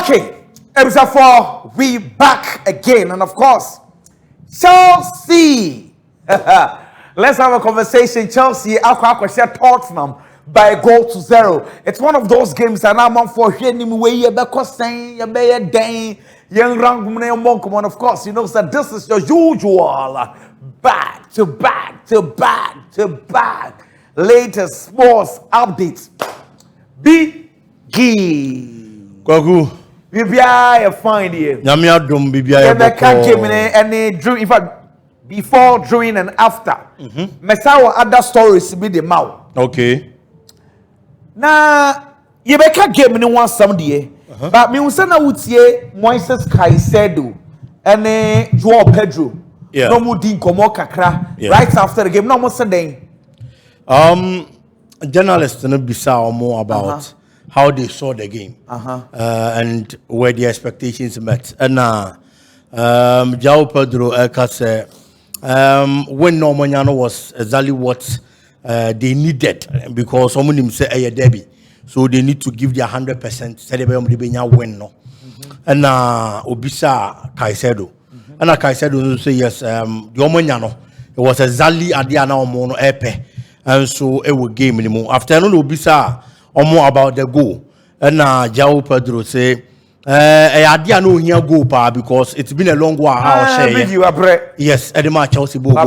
Okay, episode 4, we back again, and of course, Chelsea. Let's have a conversation. Chelsea, I'll share Tottenham by a goal to 0. It's one of those games, and I'm on for hearing way you because saying you may day young rank monk. Of course, you know that this is your usual back to back to back to back latest sports updates. Biggie. Kwagu. Bibia, fine here. Nyamia dum bibia. In fact, before, during, and after. Mesawa other stories be the mouth. Okay. Now, you make a game in one someday, but me usana utie Moises Caicedo and Joao Pedro. Yeah. No more din komo kakra. Right after the game, no more Sunday. Journalists no bisa more about how they saw the game and where the expectations met. And Joao Pedro said when Normaniano was exactly what they needed because someone him say a derby, so they need to give their 100%. Say they be win no. And Obisa Caicedo, and Caicedo say yes. The Normaniano it was exactly at the Mono Epe, and so it will game anymore. After no Obisa more about the goal, and Joao Pedro say. I didn't know here go pa because it's been a long while. Yes, at the match Chelsea go. And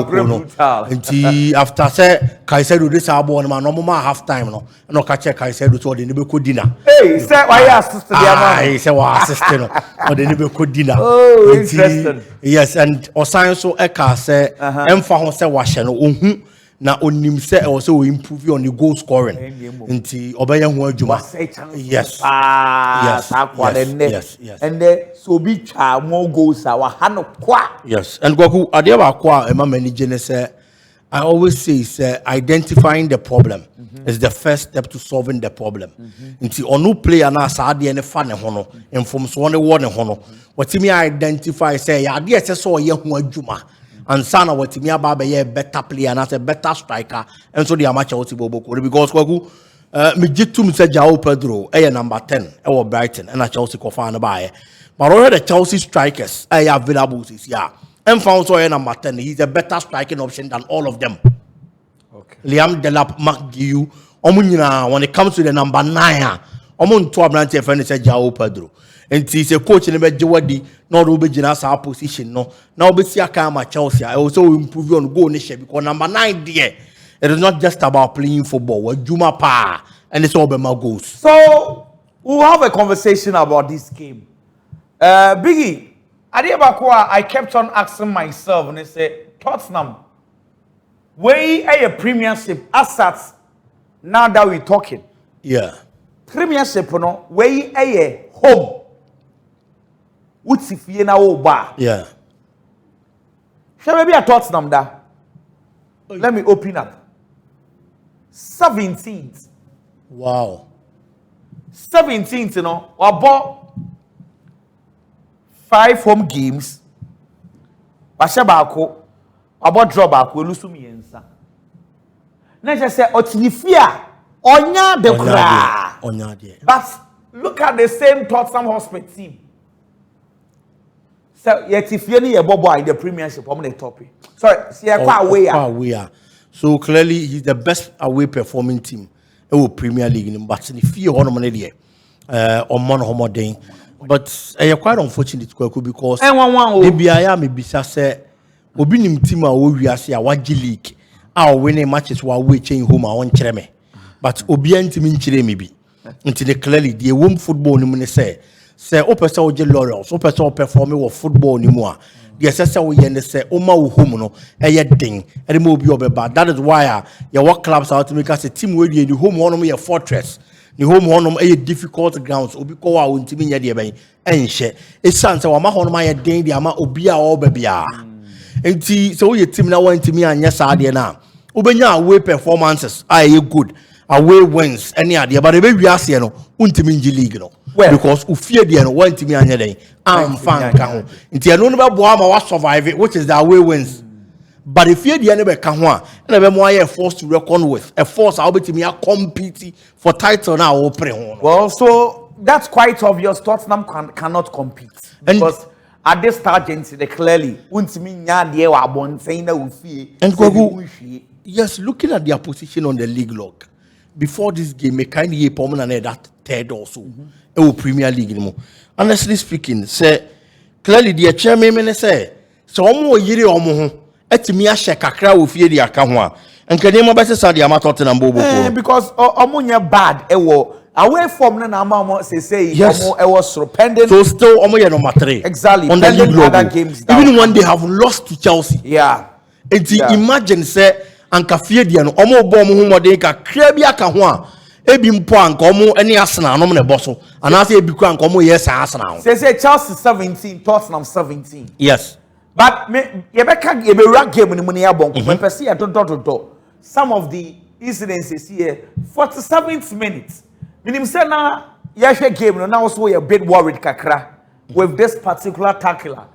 after say Caicedo this abon man no more half time no catch Caicedo so they never could dinner. Hey, say why assist the man? He say why assist no or they never could dinner. Oh, interesting. Yes, and Osan so Eka say emfa ho say wahye no ohun na onim say also improve on the goal scoring. Nti obeye ho adwuma. Yes. Yes. And so be more goals our hand kwa. Yes. And Goku ade ba kwa e ma manage ne say I always say identifying the problem is the first step to solving the problem. Nti onu player na sa ade ne fa ne ho no inform so ne wo ne ho no. Watimi identify say ya ade ese so ye ho adwuma. And Sana what me about a better player and as a better striker, and so the amateur Boboko because me jitum said Joao Pedro, number 10, our Brighton, and a Chelsea Kofana by. But already the Chelsea strikers are available this year. And found so number 10, he's a better striking option than all of them. Okay. Liam Delap McGew, Omunina, when it comes to the number 9, Omun to a branch of friend said Joao Pedro. And he's a coach in the Jawadi, not Ubijina our position. No, now be see a camera Chelsea. I also improve on goal nation because number 9 there. It is not just about playing football. What Juma Pa and it's all about my goals. So we'll have a conversation about this game. Biggie, I kept on asking myself and I said, Tottenham, where a premiership assets now that we're talking? Yeah. Premiership, no, where a home. What's if you know bar? Yeah. Shall we be a Tottenham da? Let me open up. 17th. Wow. 17th, you know, about 5 home games. Bashabako, about drawback, we lose to me answer. Now just say, Otinifia, Onya de Kra. But look at the same Tottenham Hotspur team. So yet if you need a bobo in the premiership, I'm going to top it. Sorry, see away. So clearly he's the best away performing team in Premier League in but if you on money on one homo day. But I quite unfortunate because the BIA may be say obi nim team a wo wiase a wagi league a winning matches while we change home a won kire me. But obi antimi nkire me bi. Until clearly the home football ni say say o pese o je laurels o pese o perform with football ni mu a the say we yen say o ma wo home no eye den e mo obi obeba. That is why your work clubs out to make us a team we the home honom your fortress the home honom eye difficult grounds obi ko wa ntimi nya de ben enhye e san say wa ma honom aye den de ama obi a o ba bia enti so we team na wan ntimi anya sa de na obenya away performances are good away wins any ade but e be wiase no untimi ngi league no. Well, because ufie dey no want me anya den am fan ka ho nti eno no be boa ma wa survive it, which is the away wins but if you dey no be ka ho a na be mo aye forced to reckon with a force how betimi a compete for title na wo pre ho. Well, so that's quite obvious. Tottenham cannot compete because at this stage, they clearly and yes, looking at their position on the league log before this game, a kind of permanent that third also, Premier League. Honestly speaking, say clearly the chairman say so omo yiri omo ho etimi ahye kakra wo fie di aka ho a nkade mo bese sa dia matot na mbobo ko because omo nya bad ewo away from na ama say omo ewo soro pending, so still omo ye number 3 exactly on the league other games even when they have lost to Chelsea. Imagine say anka fie dia no omo bo mo ho mode kakra bi aka ho a ebi mpo anka omo eni Arsenal no ne boso anase ebi kwa anka omo yes Arsenal say Chelsea 17 Tottenham 17. Yes, but me yebeka yebewura game ni muni abonko me pese ya do some of the incidences here 47th minute minim say na yehwe game no na also we a bit worried kakra with this particular tackler.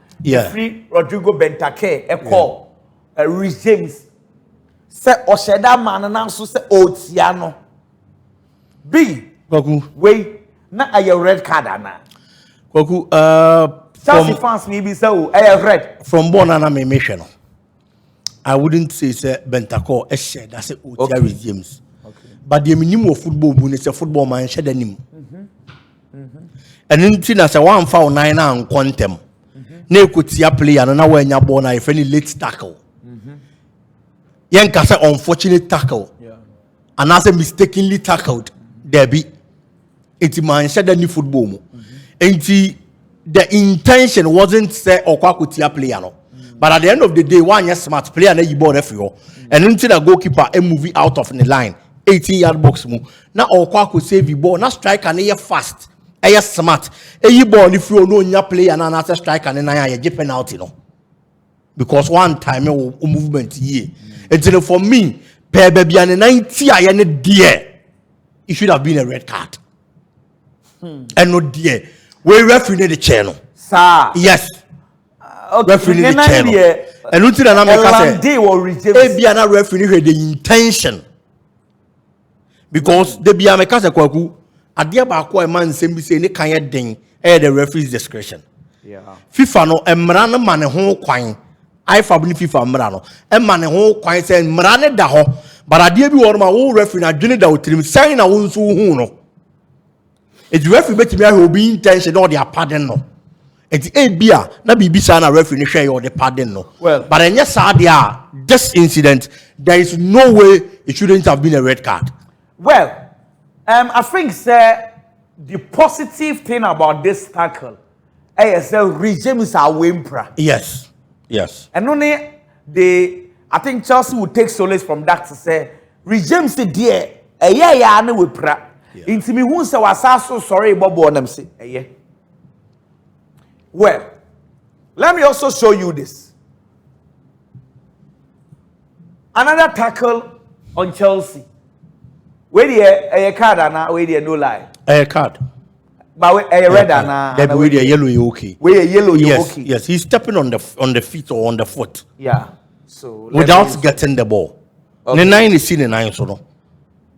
Free Rodrigo Benteke a call Rhys James say osheda man na so say Otiano B wait na a red card ana Kwaku Chelsea fans maybe say red from Bonana me mention. I wouldn't say Bentako a share that's a Rhys James. But the minimum of football when it's a football man shed him. And in as a 1 foul 9 and quantum. Ne could see a player and now when you're born if any late tackle. Yankasa unfortunate tackle. And as a mistakenly tackled, there be it's man shed any football. And the intention wasn't say or kwakutia player no. But at the end of the day, one yes smart player and you bought everywhere. And until the goalkeeper a movie out of the line, 18-yard box move. Now or kwaku save the ball, now strike and you fast. A smart. A you ball if you know your player and another strike and then I get penalty no. Because one time movement here. Until for me, per baby and 90 I and dear. It should have been a red card. And no dear. We referee the channel. Sir. Yes. Referee the channel. And until an American say, be an referee the intention. Because the be American kwaku adia ba kwa man nsem bi say ne kan ye den the referee's discretion. FIFA no emra no ma ne ho kwan. I fabni FIFA emra no emma ne ho kwan say emra ne da ho. But adia bi wo ma wo referee na dwene da otrim sign na wo nso hu no. It's referee betimi ahe obi intention or their pardon no. It's bia na bibi sa na referee ne hwe or the pardon no. Well, but enya sa dia this incident there is no way it shouldn't have been a red card. Well, I think the positive thing about this tackle is Rhys James are wimpra. Yes. Yes. And only I think Chelsea would take solace from that to say Rhys James said dear yeah no wimpra. Into me who say was so sorry Bobo on them say yeah. Well, let me also show you this. Another tackle on Chelsea. Where the card and where the no lie. A card. But a red and where the yellow you okay. Where yellow you yes, okay. Yes, he's stepping on the feet or on the foot. Yeah. So without getting the ball. Okay. The 9 is seen in 9 so no.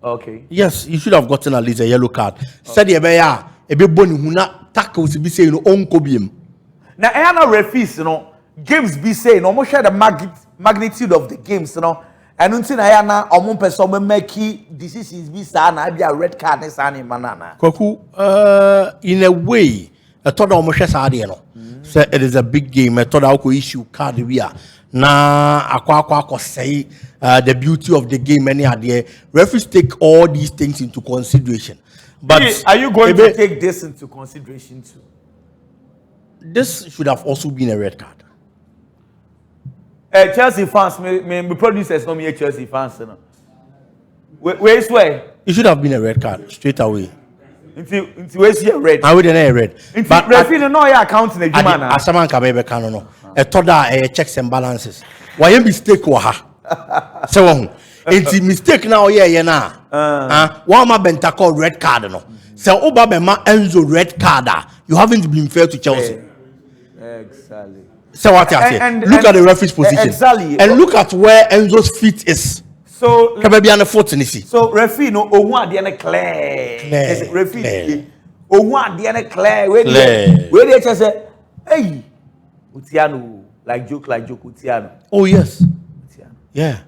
Okay. Yes, you should have gotten at least a yellow card. Said you be a be boni huna tackles be say no onko biem. Now I know referees games be say no mo share the magnitude of the games and until I na omo person me make decisions be sa na be a red card is any manana. Kwaku in a way I thought omo share sa de no. Say it is a big game. I thought I could issue card we are. Na akwa say the beauty of the game any idea. Referees take all these things into consideration. But are you going to take this into consideration too? This should have also been a red card. Chelsea fans, me producers no me Chelsea fans no. Where swear? It should have been a red card straight away. Into where's your red? I would not red. But referee no ya account na juma na. Asaman ka bebe kan no. E to da checks and balances. Why mistake wa ha? Se wo hu. Enti mistake na oye na. One ma Bentako red card no. Se oba be ma Enzo red card. You haven't been fair to Chelsea. Exactly. So what you say? Look at the referee's position. Exactly. And look at where Enzo's feet is. So Kabe bi an foot ni si. So referee no ohun ade na clear. Referee ohu ade na clear we dey say hey utiano like joke utiano. Oh yes. Utiano. Yeah.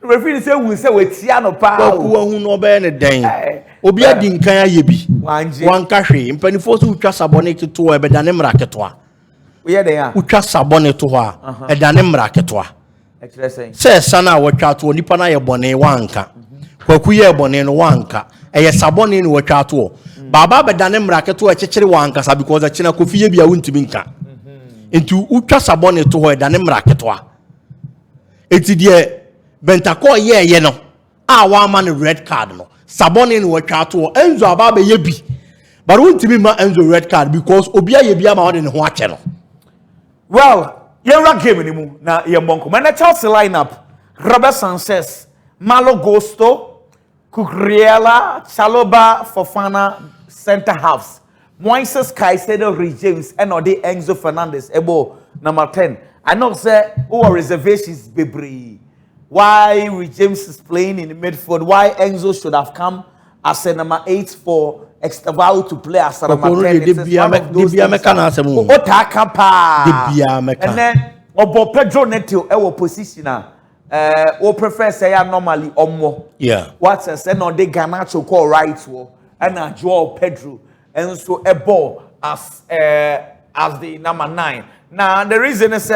Referee say we say utiano pa. Kwaku ahu no be ne den. Obi adi nkan aye bi. Wan ka hwe mpanifo so utwa sabone keto e be dane mra keto. We dey ya. Utwa sabone to ha e dane mra keto. Say sana watwa to nipa na ye bone wanka. Kwaku ye bone no wanka. Eye sabone no watwa to. Baba be dane mra keto e kekere wanka sa because achina kofi ye bia wuntimi nka. Enti utwa sabone to ho e dane mra keto. Enti de Bentako ye no. Wa man red card no. Sabone no watwa to Enzo aba be ye bi. But wuntimi ma Enzo red card because obia ye bia ma wode ne ho ache no. Well, you're game anymore. Now, you're Monko. Man, the Chelsea lineup Robert Sanchez, Malo Gusto, Cucurella, Chaloba, Fofana, center halves. Moises Caicedo, Reece James, and Ode Enzo Fernandez, Ebo, number 10. I know, say, who are reservations, Bebri. Why Reece James is playing in the midfield? Why Enzo should have come as a number 8 for Extravao to play as a number 10. It's one of those things. And then Obo Pedro Neto ewo position o prefer say normally omo. Yeah. What say no de Garnacho call right wo and Joao Pedro and so a ball as the number 9. Now the reason is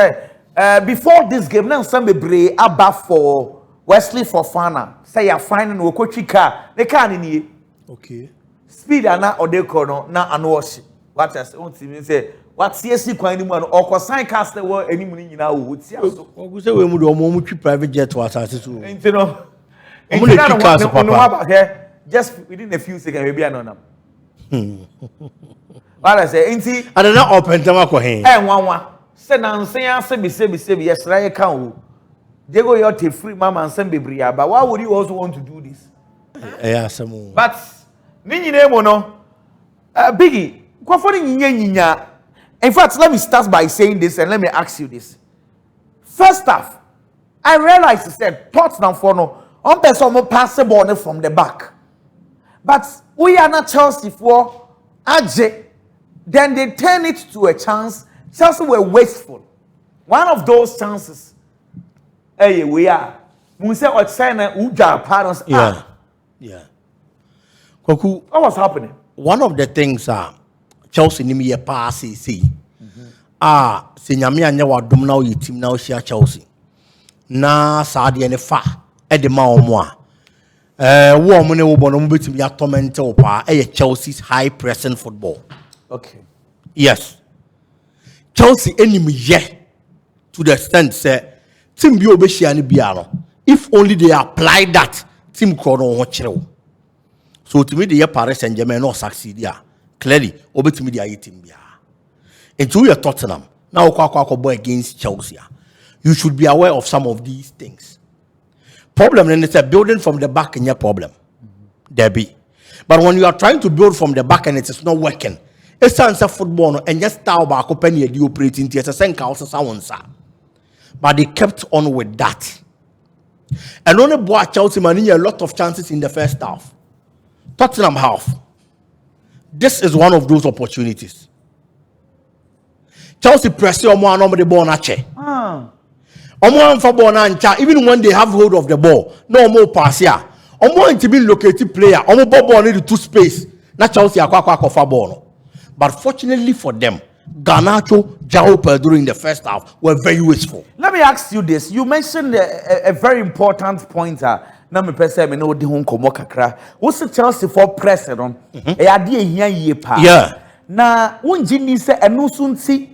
before this game now some be about for Wesley Fofana say you're finding wo car they can't ni. Okay. Speed ana odeko no na anwash what as on team say what CSC kwan ni mu no okosan cast wo animu ni nyina wo tia so ogu say we mu do omo twi private jet to asase so enti no omo le twi cast papa just within a few seconds we be anonam what I say enti and na open time akohen nwanwa say na nsen ase bi yesra ye kan wo Diego you te free mama nsen bebri aba why would you also want to do this but Ninyinemo no Biggie, in fact, let me start by saying this and let me ask you this. First off, I realized he said Tottenham for no on person pass the ball from the back. But we are not Chelsea for AJ. Then they turn it to a chance. Chelsea were wasteful. One of those chances. Hey, we are. We say Otsana Uja parents. Yeah. Kwaku, what was happening? One of the things Chelsea ni me pass see. Senyame anya wadom na o team na o hia Chelsea. Na saade ne fa e de ma omo wo omo ne wo bono mo betimi ya torment wo pa Chelsea's high pressing football. Okay. Yes. Chelsea enemy ye to the extent say team bi obehia ne bia no. If only they apply that team ko no ho kire. So to me, the Paris Saint-Germain not succeed here. Clearly, over to me the team bia. Into your Tottenham now, boy against Chelsea. You should be aware of some of these things. Problem then it's a building from the back in your problem. There be, but when you are trying to build from the back and it is not working, it's a football and just style back open your operating theater. But they kept on with that, and only boy Chelsea managed a lot of chances in the first half. Tottenham half. This is one of those opportunities. Chelsea press the ball na che. For ball na even when they have hold of the ball, no more pass here. To be located player, ball need to space. Na Chelsea akwa for ball. But fortunately for them, Garnacho, Joao Pedro in the first half were very wasteful. Let me ask you this. You mentioned a very important pointer. Na me pese me no di ho nkomo kakra wo se Chelsea for press on e ade ehia yie pa na wonji ni se enu so nti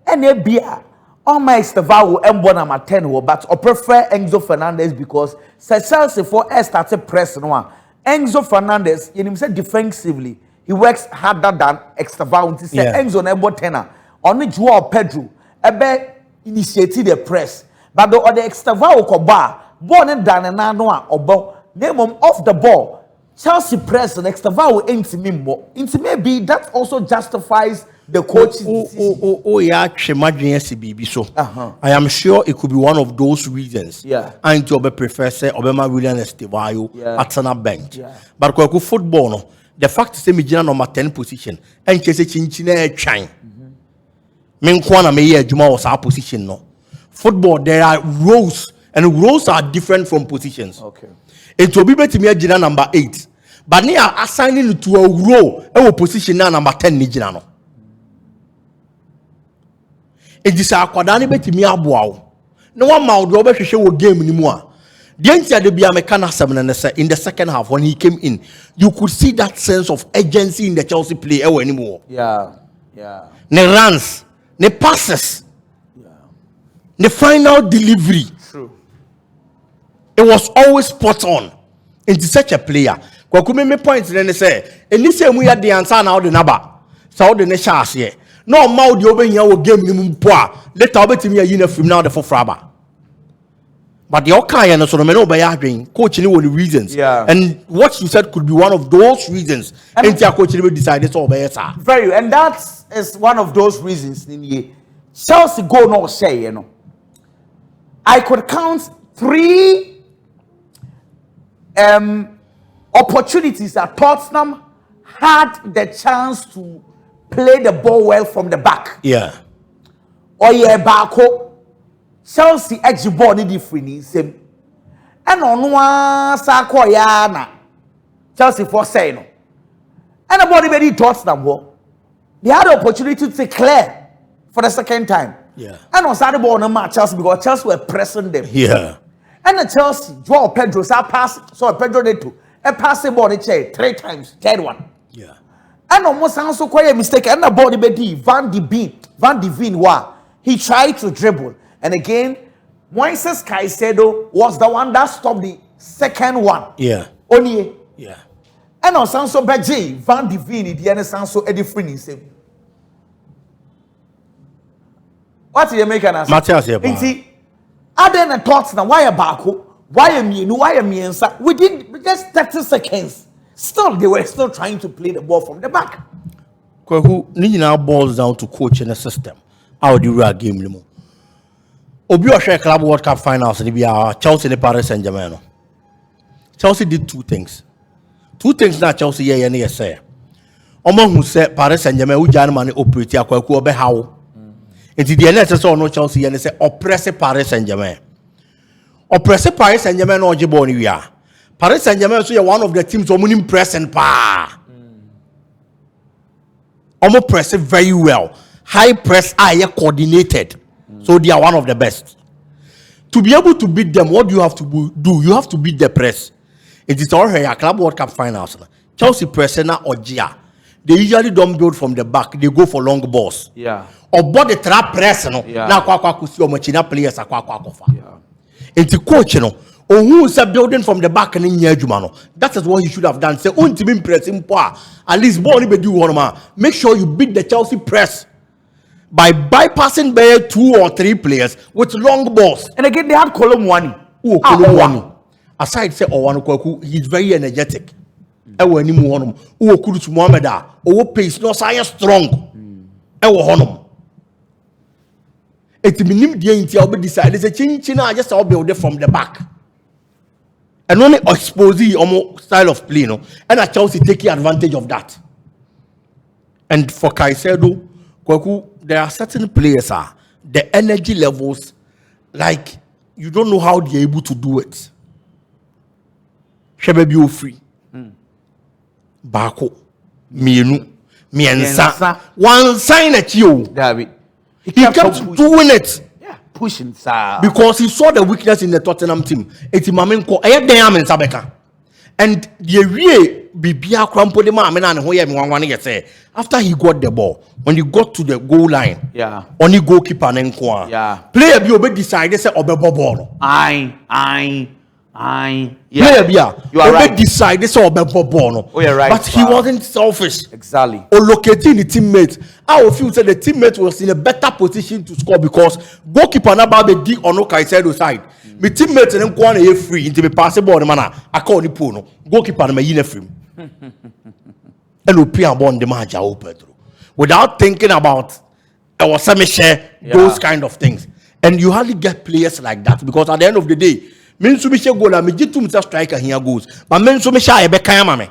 ene bia on my Estevao embo na 10 wo but I prefer Enzo Fernandez because Chelsea for started press no Enzo Fernandez you say defensively he works harder than Estevao nti say Enzo na embo 10 on Joao Pedro ebe initiate the press but the Estevao ko ba ball and down na no obo name off the ball Chelsea press and Extravao into maybe that also justifies the coach's I am sure it could be one of those reasons. And to prefer say Obama William Estevao at Sana bench. But football no the fact say me gina number 10 position and chese chinchine twan me nko na me ye adwuma was our position no football there are roles and roles are different from positions. Okay. It will be better me gina number 8 but they are assigning to a role a position na number 10 ni gina no it is a kwadani better me aboa no one ma do obehwehwe wo game ni mu a the entire de bia me kana asem na say in the second half when he came in you could see that sense of urgency in the Chelsea play anymore. Yeah. The runs, the passes, the final delivery. True. It was always spot on into such a player. Kwaku me points then say, and this same we had the answer now the number. So the nation here. No mau the oben here game ni mpoa. Let obetimi a uniform now the for fraba. But the okay and so no by arguing coach ni the reasons. Yeah. And what you said could be one of those reasons. And your coach decided so by sir. Very, and that is one of those reasons. Chelsea go no say, you know. I could count 3 opportunities that Tottenham had the chance to play the ball well from the back. Yeah. Or back. Chelsea edge ball ni different same. And on one sako ya na Chelsea for say no. And the body very Tottenham wo. They had the opportunity to clear for the second time. Yeah. And on Saturday ball no match Chelsea because Chelsea were pressing them. Yeah. And the Chelsea Joao Pedro sa pass so Pedro did too. A pass the ball the chair 3 times, third one. Yeah. And almost also quite a mistake. And the body be Van de Ven wa. He tried to dribble. And again, Moises Caicedo was the one that stopped the second one. Yeah. Only. Yeah. And on Sanso Beji, Van de Ven, the other Sanso Eddie Free same. What do you make an answer? Matthias here. Other than Tottenham, why a Baku? Why a me? Why a me? Within just 30 seconds, still they were still trying to play the ball from the back. Who now boils down to coach in the system. How do you real game anymore? Obi share Club World Cup finals and be Chelsea and Paris Saint-Germain. Chelsea did 2 things. 2 things that Chelsea yeah say. Omo who said Paris Saint-Germain who Germany operate akwaku obe how. Until the end so no Chelsea and say oppress Paris Saint-Germain. Oppress Paris Saint-Germain no jibo ni wia. Paris Saint-Germain so one of the teams omo impress and pa. Omo press very well. High press coordinated. So they are one of the best. To be able to beat them, what do you have to do? You have to beat the press. It is all here, Club World Cup finals. Chelsea pressena or Gia. They usually don't build from the back. They go for long balls. Yeah. Or bought the trap press, no. Yeah. Now kwa kusi o machina players kwa kofa. Yeah. It's coach, no. Or who is building from the back and in Yejumano. That is what he should have done. Say, unti pressing poa. At least ball be do one man. Make sure you beat the Chelsea press by bypassing by 2 or 3 players with long balls. And again, they had Colomwani. Oh, Colomwani. Aside say Owanu, he's very energetic. Ewo ni mu honum. Oh, Kudus Mohameda. Oh, pace no science strong. Ewo honum. It minim die inti obi decide say chinchina just all build it from the back. And only expose the style of play, no. And at Chelsea taking advantage of that. And for Caicedo, Kwaku, there are certain players the energy levels, like you don't know how they're able to do it. Shebebio free. Bako, Mienu, Miensa, one sign at you. David. He kept doing it. Yeah, pushing, sir. Because he saw the weakness in the Tottenham team. Eti mamenko, Sabeka. And the real Bibia Crampo de Mamma and who you say after he got the ball, when he got to the goal line, yeah, only goalkeeper and Nkwa. Yeah. Player be decided say Obebo. Yeah. Player you are right. Decided say Obebo. Oh, you're right. But he wasn't selfish. Exactly. Or locating the teammate. I would feel say the teammate was in a better position to score because goalkeeper na ba be di ono Caicedo side. My teammates and Nkwa na free into be passable the man I call the pono. Goalkeeper na me free. And we play about the match Pedro without thinking about our semi-share, those kind of things. And you hardly get players like that because at the end of the day, means to be goal and me striker here goes. But men so me shy be kaya mame.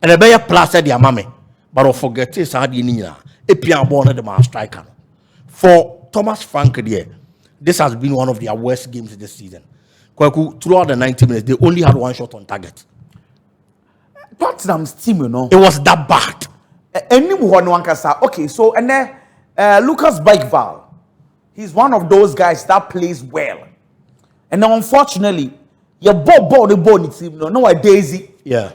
And a better plus at the amame. But I forget this idea. A piano born at the man striker. For Thomas Frank, this has been one of their worst games this season. Throughout the 90 minutes, they only had one shot on target. Tottenham's team, It was that bad. Okay, so and then Lucas Bikeval, he's one of those guys that plays well. And now, unfortunately, your ball the team no a Daisy. Yeah.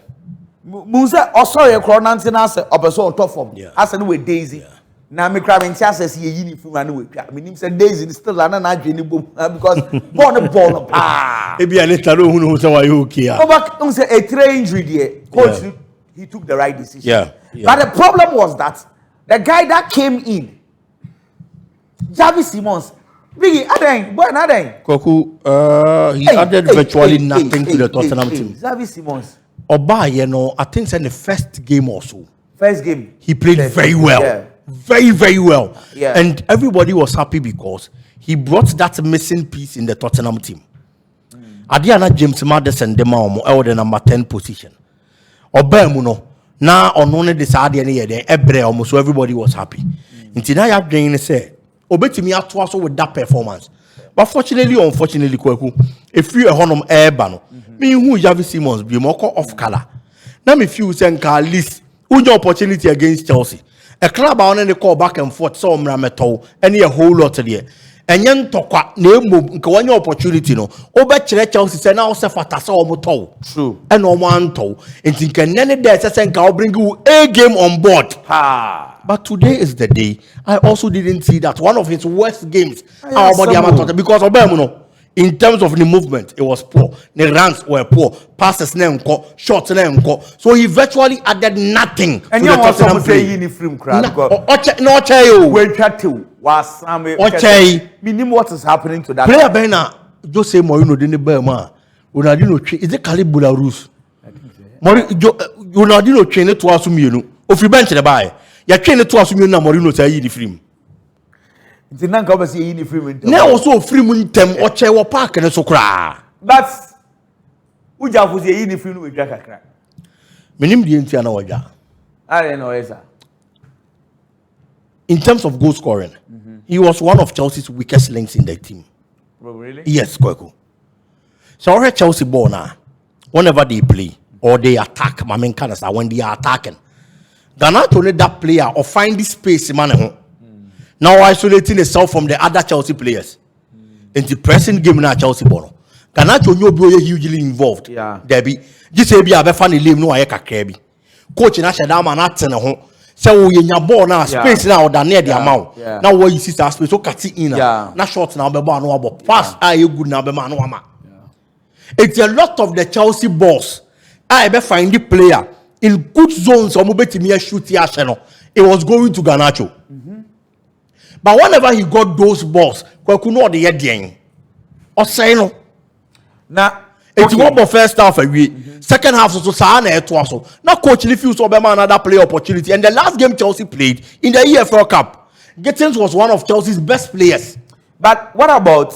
Musa, sorry, Coronantin as a person top form. Yeah. As anyway Daisy. Now me crabbing chances here uniform anyway. I mean, said Daisy is still an boom because ball Maybe I let who knows how you okay. Go back, don't say a train injury there. Coach, he took the right decision. Yeah. But the problem was that the guy that came in, Javi Simons, Biggie, Adeng, boy, Adeng. Koku, he added virtually nothing to the Tottenham team. Javi Simons. Oba, I think in the first game or so. First game. He played very well. Yeah. Very, very well. Yeah. And everybody was happy because he brought that missing piece in the Tottenham team. Adiana James Madison, the number 10 position. Oba, now on only this idea, almost so everybody was happy. Until now, you say, Obey me at also with that performance. But fortunately, unfortunately, if you are honor airbano, me who Javi Simons be more off color. Now, if you send at least who your opportunity against Chelsea. A club on any call back and forth, so Rameto, any a whole lot of year. And young Tokwa, name one opportunity, no. Over Chelsea, send out Sefata, so moto. True. And no one toe. And think any day, I'll bring you a game on board. Ha. But today is the day. I also didn't see that one of his worst games. Because Obemuno, in terms of the movement, it was poor. The runs were poor. Passes shots so he virtually added nothing and to the Tottenham play. Uniform No, Chayo. Wait, chatty. Was some meaning what is happening to that player? Bena Jose Mourinho didn't bear man. Ronaldinho is it Calibula Rus? Ronaldinho trained it to assume you. If you bench the buy. You train it to assume you Mourinho say you free. It's not going to see any free. Now also free mun tem or Chewa Park and so cry. That's Uja was a uniform with Jacka. Minim the Indiana Waja. I don't know, Esa. In terms of goal scoring, he was one of Chelsea's weakest links in the team. Oh, really? Yes, Kweko. So our Chelsea ball now, whenever they play or they attack, my main canasta when they are attacking, they're not only that player or find this space, man. Now isolating itself from the other Chelsea players. In the pressing game now, Chelsea ball. Ganacho no be hugely involved. Yeah. Debbie, just say be a funny leave no ayeka krebi. Coach na shadama na tena ho. So we nya ball now space now than near the amount. Now what you see that space so cut it in na short now be ball no about pass are you good now be man no ama. It's a lot of the Chelsea balls. I be find the player in good zones or mobetimi shoot ya channel. It was going to Garnacho. But whenever he got those balls, Kwaku no the heading. Or say no. Now it's one more first half a week. Second half so Sana et also. Now coach refused to obey another play opportunity. And the last game Chelsea played in the EFL Cup, Gittins was one of Chelsea's best players. But what about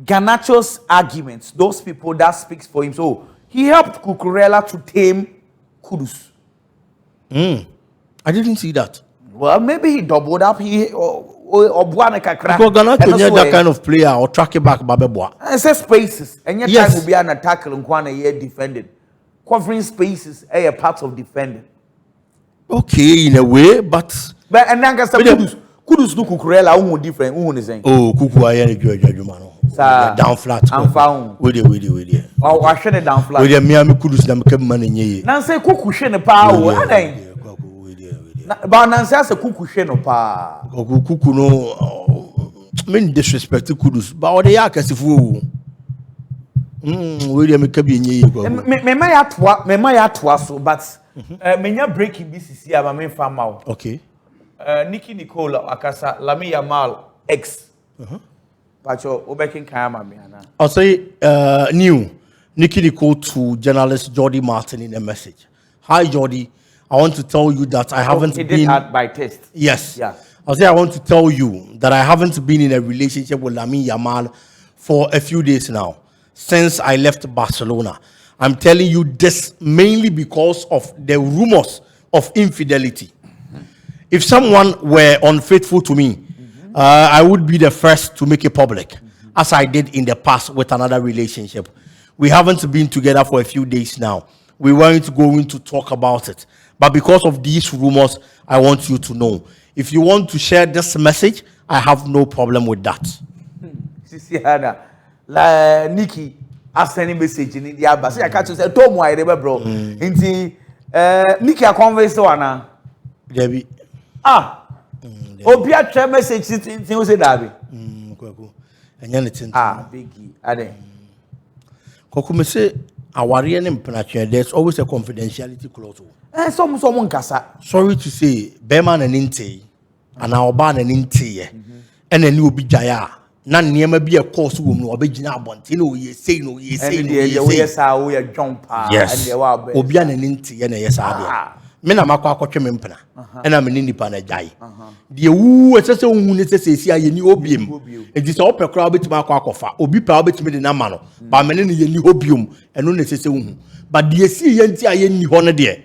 Garnacho's arguments? Those people that speaks for him. So he helped Cucurella to tame Kudus. I didn't see that. Well, maybe he doubled up. Because Garnacho near that kind of player or track it back, Babeboa. I say spaces. And yet time will be an attack and one a year defended. Covering spaces are a part of defending. Okay, in a way, but and then Kudus do Cucurella who different who is saying. Oh, Kuku I am down flat. I'm found with it. Oh, I should have down flat. With the Miami Kudus them kept money. Now say Kuku shine power. But Nancy has a Kuku shine pa. Kuku no mean disrespect to Kudus, but they are as if William Kabi. Me my so, but menya breaking BCC ama me farm out. Okay. Nicole akasa Lamine Yamal X. Pacho obekin kayama me ana. I'll say new Nicole to journalist Jordi Martin in a message. Hi Jordi, I want to tell you that I haven't been. Did that by test. Yes. Yeah. I'll say I want to tell you that I haven't been in a relationship with Lamine Yamal for a few days now. Since I left Barcelona, I'm telling you this mainly because of the rumors of infidelity. If someone were unfaithful to me, I would be the first to make it public, as I did in the past with another relationship. We haven't been together for a few days now. We weren't going to talk about it. But because of these rumors, I want you to know. If you want to share this message, I have no problem with that. Sisi Hana, la Nikki, I send a message in the Abbas. I can't say, Tom, why they were bro. Inti, Nikki, I converse to Anna. Debbie. Obia share message in Jose Darby. Biggie, Ade. Kokume say, Awarian and Penatria, there's always a confidentiality clause. Someone Cassa. Sorry to say, Beman and Inte, and our ban and Inte, and a new Bijaya. None near may be a course room or Bijina Bontino, ye say no, ye say no, yes, we are jump. Yes, Obian and Inte, and yes, I Mena Makwa Chemimpana, and I'm an independent guy. The woo, it's a woman that says, see, I knew opium. It is all per crowd to Makwakofa, or be proud to me in Amano, by many new opium, and no necessary. But the sea, and I knew honor dear,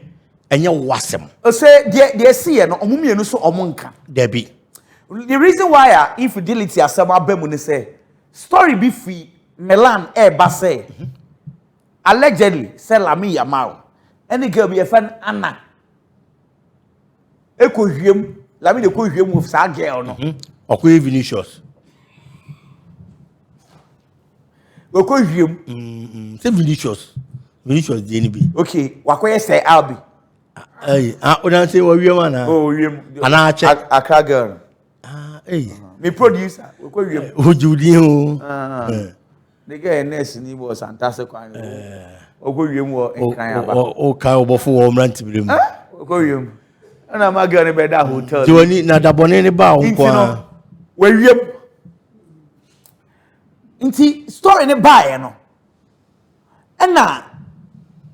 and you wasm. Say, dear, see, and Omumian so Omonka, Debbie. The reason why infidelity as some Abemune say, story be free, Melan, Basse. Allegedly, sell Lamine Yamal. Any girl be a fan, Anna. Eko hiem, Lamine eko hiem with sa girl no. Okoye Vinicius. Eko hiem. Say Vinicius. Vinicius the NB. Okay, wakoye say Albi. Odan say wo wiem ana. Oh, wiem. Ana che. Accra girl. Me producer, eko hiem. Ojudi o. The girl nurse ni was fantastic kwan. Eko hiem wo ekan aba. O kai obofo wo mranti bi mu. Eko hiem. And I'm going to bed that hotel. Do you need na dabone ni ba unko? We wiem. Inti story ni buy no. And now,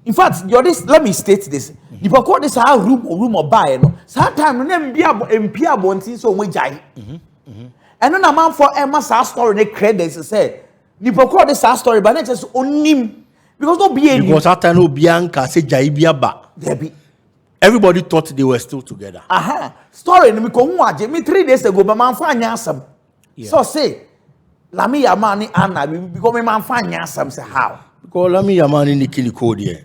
in fact, let me state this. If I call this our room or buy no. Sometimes no empia bontin so we jai. And then a man for Emma story ni credits say. If I call this our story, but not just onim because no be any. Because after no bianca say jai biaba. There be. Everybody thought they were still together. Story ni ko hu age me 3 days ago but man fa anya asam. So say Lamine Yamal ni Anna because me man fa anya asam say how? Because Lamine Yamal ni Nicole there.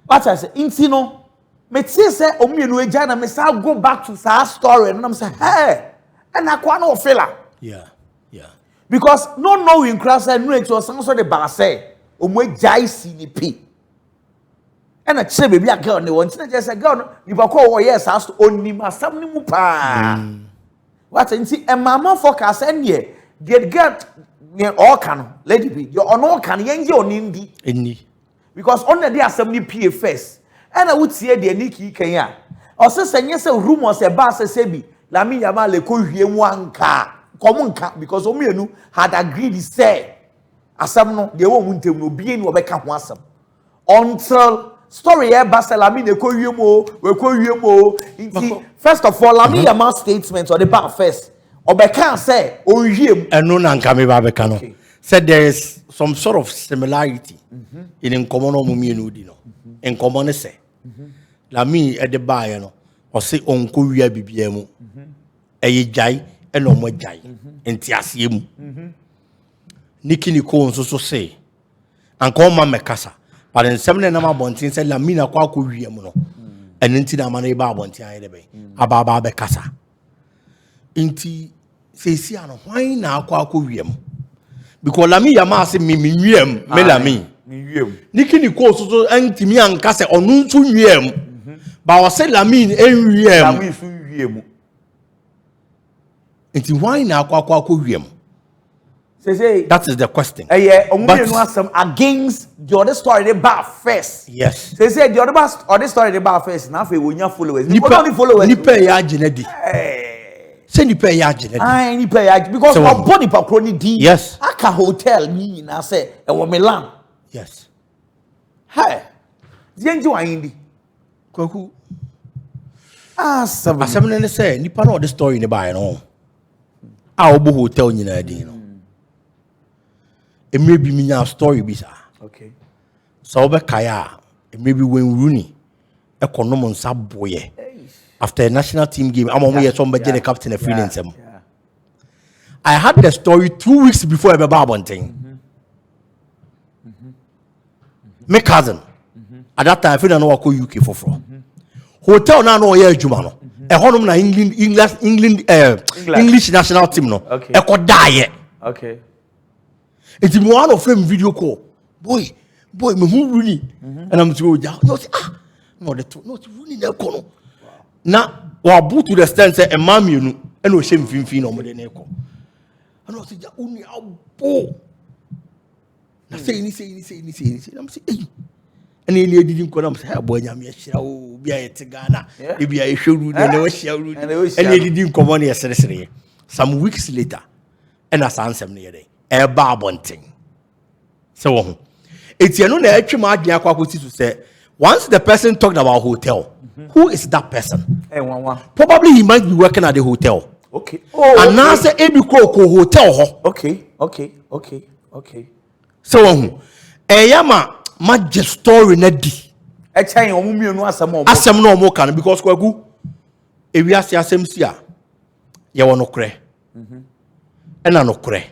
What I say inti no me tie say omienu eja na me say go back to sa story and I'm say hey and akwa no fela. Yeah. Because no knowing class and no it was so the bar say omo ejai si ni pi. And a che baby a girl ne want just a girl you call yes as to only ma sam ni mu pa what you see a mama focus and ye get near all can lady be your on all can yenje on indi because on the asem ni pie first and I would see the niki kenya or say yes a rumors a bass say bi Lamine Yamal le ko hwie mu anka komunka because omienu had agreed say asem no de wo mu ntem no bie ni obeka ho asem until story here Lamine ko wiemo we ko wiemo first of all Lamine Yamal statement or the back first obeka say o wiem eno na nka me ba beka no said there is some sort of similarity in common no mumienu di no in common say Lamine e de bae no o say onko wia bibia mu eye jai e no mo jai enti ase mu Nicole so say anko ma mekasa. But in some name abontin said Lamine akwa ko wiem no eno nti na ma na ba abontin aye de be ababa be kasa nti sesi ano hwan na akwa ko wiem because Lamine Yamal say me wiem me Lamine me wiem Nicole so antimi anka se onu nso wiem ba o say Lamine wiem Lamine so wiem nti hwan na akwa ko wiem. Say, that is the question. Against the other story they bar first. Yes. Say the other story they bar first. Now we will followers. People only followers. Nipe ya genedi. Say nipe ya genedi. Nipe ya because our body patroni di. Yes. Aka hotel me na say e wo Milan. Yes. Hey. Zenji wa indi. Kwaku. Seven. Asem ne say nipa na the story ne ba no. A obo hotel nyina din no. Maybe me a story bisa. Okay. So kaya maybe when Rooney economy boy after a national team game I'm on somebody the captain of freelance. I had the story 2 weeks before I one thing. My cousin at that time I feel I know I go UK for hotel now no yeah juma no honum na English national team no e ko die. Okay. It's one of them video call. Boy, me who Rooney. And I'm so no Rooney na kono. Na wa boot to the stand say e mam you and o shame finfin no mo de na ko. And I say ja uni abo. Na say ni. I'm say eh. And he didn't come say boy nyame hira o bia yet Ghana. E bia e hweru de na wa hia Rooney. And he didn't come on yesterday. Some weeks later, and as ansem na yede. A barbonting. So it's you know to say once the person talked about hotel, who is that person? Probably he might be working at the hotel. Okay. And now say hotel. Okay. So yama magic story na di. Asem no mo kan because kwagu ewi asem sia ye wono kre. Ena no kre.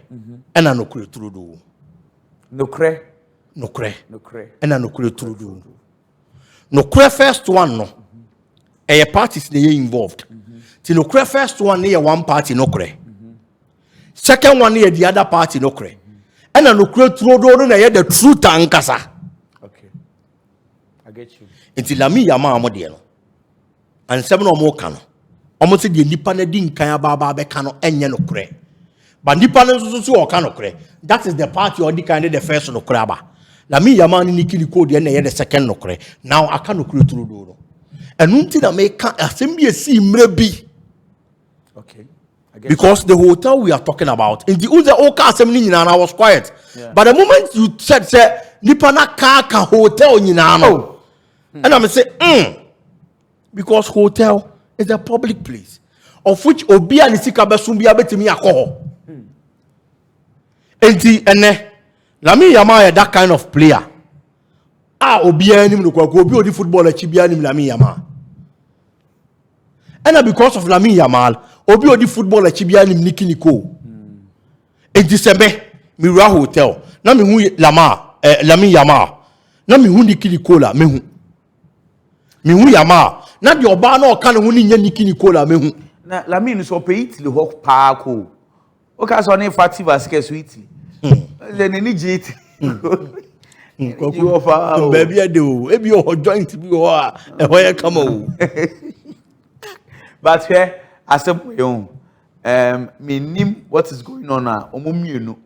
Ena no kre trudu. No kre. Ena no kre trudu. No kre first one no. A parties they involved. Ti no kre first one near one party no kre. Second one near the other party no kre. Ena no kre trudu no na the truth ankasa. Okay. I get you. Inti Lamine yama amode no. Ansem no mo ka no. Omo se de nipa na di nkan aba be ka no enye no kre. But nipa so okano that is the party or the kind of the first no kraba. Lamine Yamal ni Nicole de na the second no kre. Now I can no kre through do. And until I make assembly see mrebi. Okay. Because the hotel we are talking about in the other oka assembly and I was quiet. Yeah. But the moment you said say nipa na ka hotel nyina no. And I'm say because hotel is a public place of which obi ani sika besum bia betimi akọ. Enti ene Lamine Yamal that kind of player. Obi anim no kwa obi odi football achi bia anim Lamine Yamal. And because of Lamine Yamal, obi odi football achi bia anim Nicole. Enti sebe mi ra hotel. Na mi hu Lamine Yamal. Na mi hu Nicole la me hu. Mi hu Yamal. Na di oba na o kan hu ni nya Nicole la me hu. Na Lamine so pe Italy ho pa ko. O ka so na fativa sike sweet. Le ni jit. You baby ade o. E bi o joint bi o a e ho ye kama o. But here asem yo me nim what is going on na omomienu.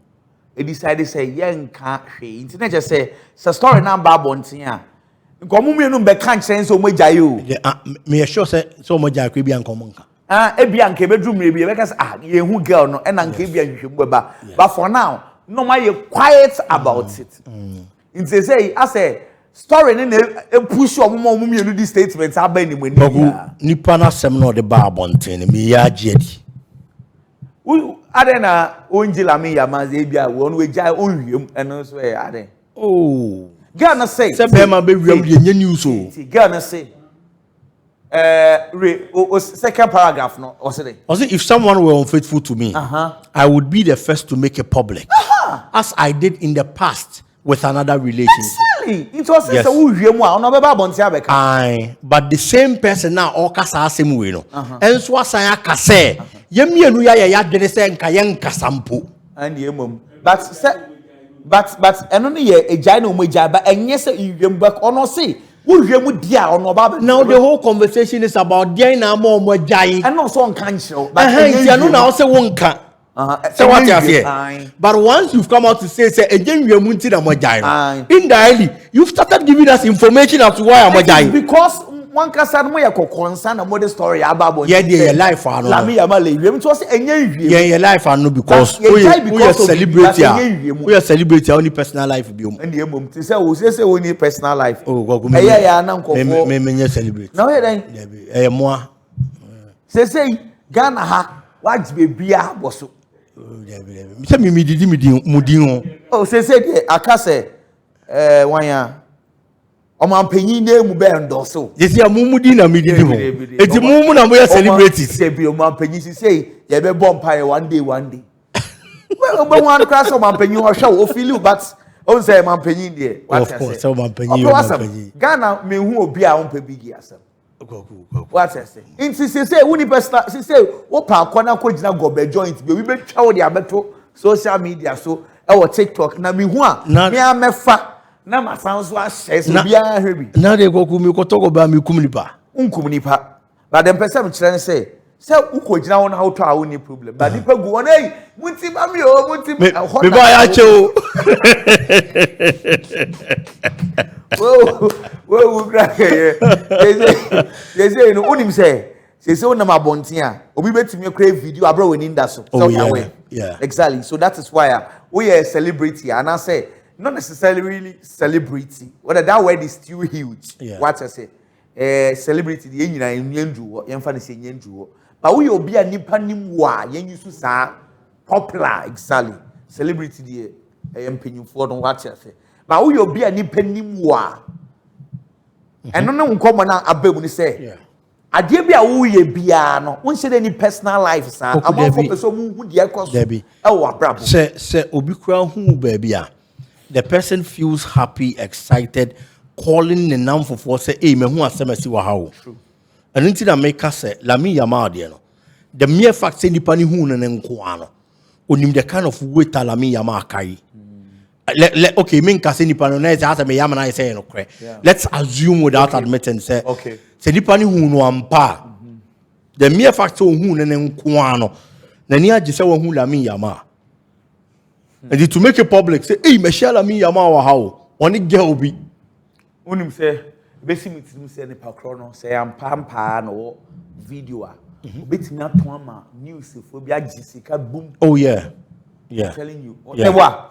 E decide say ye nka hwe. Nti na je say story na ba bonten a. Nko omomienu be kan kire nso omogyae o. Me sure say so omogyae ko bi anko monka. Ebia nke bedrum na ebia because ye hu girl no e na nke ebia hwehwemu ba. But for now, no man you quiet about it. It say I say story na push omomienu di statement aba ni mani. Nipa na sem no de ba bonten me ya agedi. We adena onji Lamine Yamal ebia won we jai onwiem eno so e ade. Oh. Girl na say se be ma be wiem de nya news o. Girl na say second paragraph no or say if someone were unfaithful to me, I would be the first to make it public, as I did in the past with another relationship. Exactly. It was yes. But the same person now all kasa same way no. And so asaya kase yemienu ya dwene se nka ye nkasampo. And yemom. But eno ne ye ejai na omejai ba enye se iwem back ono say now the whole conversation is about there na more jai. And also on cancel. But now say wonka. So what you say? But once you've come out to say again we are munti na mojai. Indirectly, you've started giving us information as to why I'm mojai. Because one kasa mo ya concern na modern story about your life anu. Lamine Yamal we to say enye wie. Your life anu because we celebrate only personal life bi. And the mum say we say only personal life. Oh go me na nkofo. Me celebrate. Now here then. Mo. Say Ghana ha what bebia boso. Me say me didi mudin ho. Oh say there aka say wanya Omampenyin na emu be endoso. Yesi amumudi na mididi ho. Eti mumu na moya celebrities. Say be omampenyin say ye be bompa one day. Well, but one class omampenyin ho hwa o feel but on say omampenyin there. Of course, omampenyin. Ghana me hu obi a onpe bigi asem. What I say? Inti say woni person say wo pa akona ko gina gobe joint be we be twa wo de abeto social media so e wo TikTok na me hu a me amefa na masan so ahye so bia hwebi na de goku mi ko togo ba mi kum nipa unkum nipa but dem person kire say uko gina won how to a woni problem but nipa gu won hey munti ba mi o munti me ba ya che o Well, they say no unim say won na abontin a obi betimi create video abro we ninda so yeah exactly so that is why we are a celebrity and I say not necessarily really celebrity whether that word is still huge what I say celebrity the nyina enyendu yemfa ne say enyendu but we obi a nipa nim wa yenyu sa popular exactly celebrity the empenyufo no what I say but we obi a nipa nim wa eno ne nkomo na abamu ni say ade bia wo ye bia no won se any personal life sa amafo person mu hu de ekoso e wo abrabo se obi kura hu ba bia the person feels happy excited calling the name for say eh me hu asem asi wa ha wo and until that make us say Lamine Yamal de no the mere fact say nipa ni hu no ne nko ano onim the kind of weight Lamine Yamal carry okay me nka say nipa no na say asa me Yamal na say no kre let's assume without admitting say okay say nipa ni hu no ampa the mere fact say hu no ne nko ano na ni age say wo hu Lamine Yamal and to make it public say hey me share Lamine Yamal wa ha wo oni girl bi unim say besi mitim say ne pakro no say ampa no video a betimi aton ama news fo bi agisika boom oh yeah I'm telling you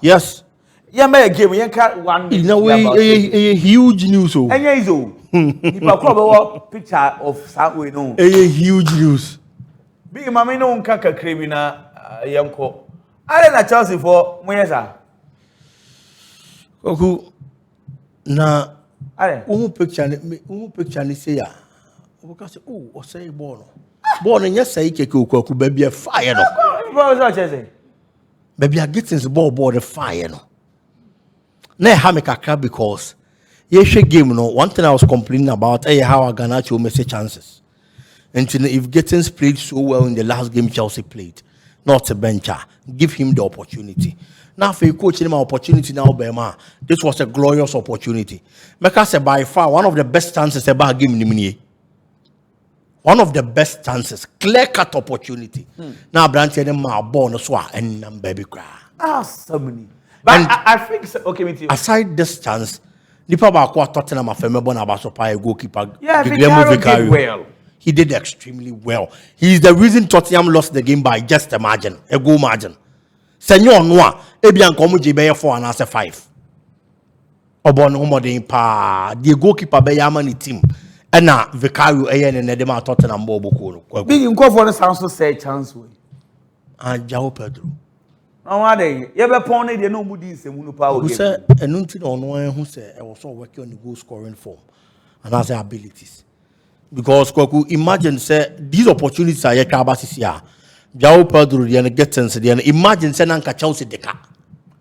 yes yeah me game yen ka one in a way a huge news oh enya izo ni pakro be wo picture of Southway no a huge news bi mama no nka kakra bi na yenko are na Chelsea for moyesa oku na are picture ni say ya o ka say oh o say ball no nya say keke oku ba bia fire no ball so Chelsea ba bia getting ball the fire no na ha me kakra because ye hwe game no one thing I was complaining about how Garnacho miss chances and if getting played so well in the last game Chelsea played not a bencher give him the opportunity now for coach him opportunity now Bema this was a glorious opportunity make us say by far one of the best chances about game ni one of the best chances clear cut opportunity now branch them ma ball no so and baby cry so many but I think so, okay with you aside this chance nipa ba ko Tottenham afemebo na ba so pa goalkeeper did well. He did extremely well. He is the reason Tottenham lost the game by just a margin, a goal margin. Senyor Noah, Ebian Komuji Bayer 4 and answer 5. Obon Homodin pa, the goalkeeper Bayamani team. And now Vicario Ayan and Edema Tottenham Bobo. Big in for the sounds to say chance way. And Jao Pedro. No, what day? You ever pony the no moodies and Munupa? Who said, and until on one who said, I was all working on the goal scoring form and as abilities. Because Kwaku imagine say these opportunities are yakabasi here. Jao Pedro the gettens the imagine say nanka Chelsea deka.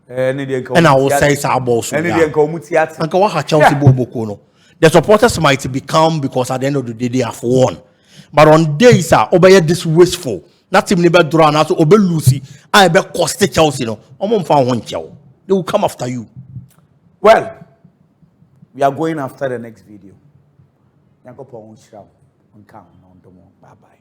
And I will say Sabos. And Anka Chelsea Boboko no. The supporters might be calm because at the end of the day they have won. But on days are obey this wasteful. Not even about draw now to obey Lucy. I be cost Chelsea no. They will come after you. Well, we are going after the next video. Bye bye.